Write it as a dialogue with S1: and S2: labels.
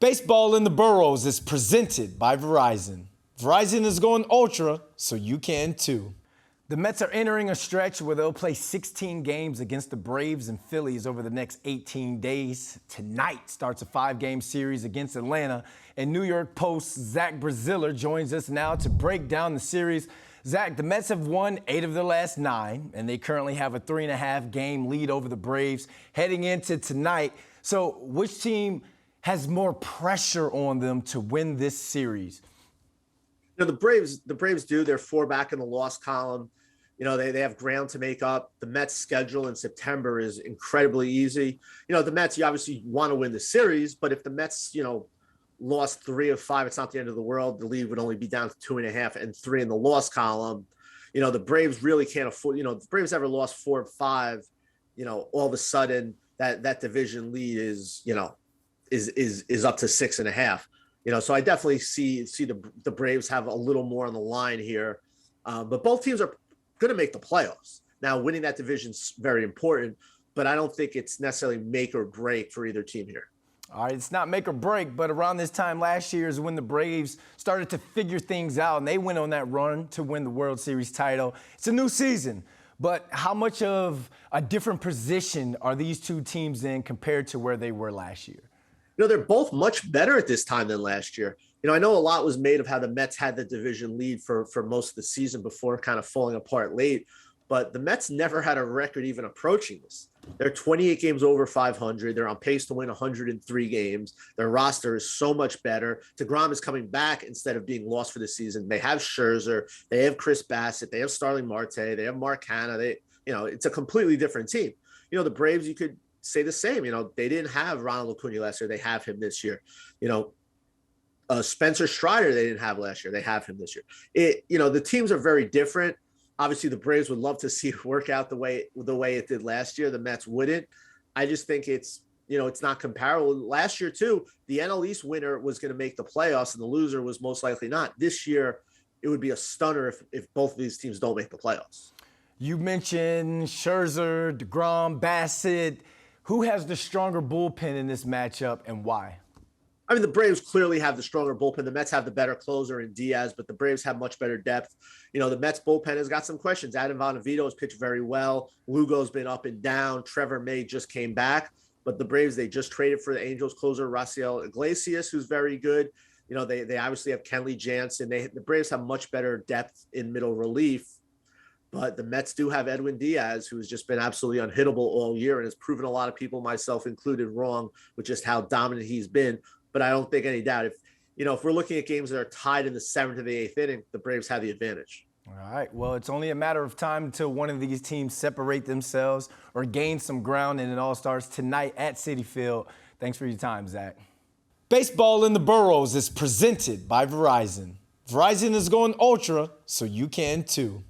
S1: Baseball in the Boroughs is presented by Verizon. Verizon is going ultra, so you can too. The Mets are entering a stretch where they'll play 16 games against the Braves and Phillies over the next 18 days. Tonight starts a 5-game series against Atlanta, and New York Post's Zach Braziller joins us now to break down the series. Zach, the Mets have won 8 of their last 9, and they currently have a 3.5-game lead over the Braves heading into tonight. So which team has more pressure on them to win this series?
S2: You know, the Braves do. They're 4 back in the loss column. You know, they have ground to make up. The Mets' schedule in September is incredibly easy. You know, the Mets, you obviously want to win the series, but if the Mets, lost 3 of 5, it's not the end of the world. The lead would only be down to 2.5 and 3 in the loss column. You know, the Braves really can't afford, if the Braves ever lost 4 of 5, all of a sudden that division lead is up to 6.5. So I definitely see the Braves have a little more on the line here. But both teams are going to make the playoffs. Now, winning that division is very important, but I don't think it's necessarily make or break for either team here.
S1: All right, it's not make or break, but around this time last year is when the Braves started to figure things out, and they went on that run to win the World Series title. It's a new season, but how much of a different position are these two teams in compared to where they were last year?
S2: They're both much better at this time than last year. I know a lot was made of how the Mets had the division lead for most of the season before kind of falling apart late, but the Mets never had a record even approaching this. They're 28 games over 500. They're on pace to win 103 games. Their roster is so much better. DeGrom is coming back instead of being lost for the season. They have Scherzer. They have Chris Bassett. They have Starling Marte. They have Mark Hanna. It's a completely different team. The Braves, you could say the same. They didn't have Ronald Acuna last year. They have him this year. Spencer Strider, they didn't have last year. They have him this year. The teams are very different. Obviously, the Braves would love to see it work out the way it did last year. The Mets wouldn't. I just think it's not comparable. Last year, too, the NL East winner was going to make the playoffs, and the loser was most likely not. This year, it would be a stunner if both of these teams don't make the playoffs.
S1: You mentioned Scherzer, DeGrom, Bassett. Who has the stronger bullpen in this matchup, and why?
S2: I mean, the Braves clearly have the stronger bullpen. The Mets have the better closer in Diaz, but the Braves have much better depth. The Mets bullpen has got some questions. Adam Bonavito has pitched very well. Lugo's been up and down. Trevor May just came back. But the Braves, they just traded for the Angels closer, Raciel Iglesias, who's very good. They obviously have Kenley Jansen. The Braves have much better depth in middle relief. But the Mets do have Edwin Diaz, who has just been absolutely unhittable all year and has proven a lot of people, myself included, wrong with just how dominant he's been. But I don't think any doubt if we're looking at games that are tied in the 7th or the 8th inning, the Braves have the advantage.
S1: All right. Well, it's only a matter of time until one of these teams separate themselves or gain some ground, and it all starts tonight at Citi Field. Thanks for your time, Zach. Baseball in the Boroughs is presented by Verizon. Verizon is going ultra, so you can too.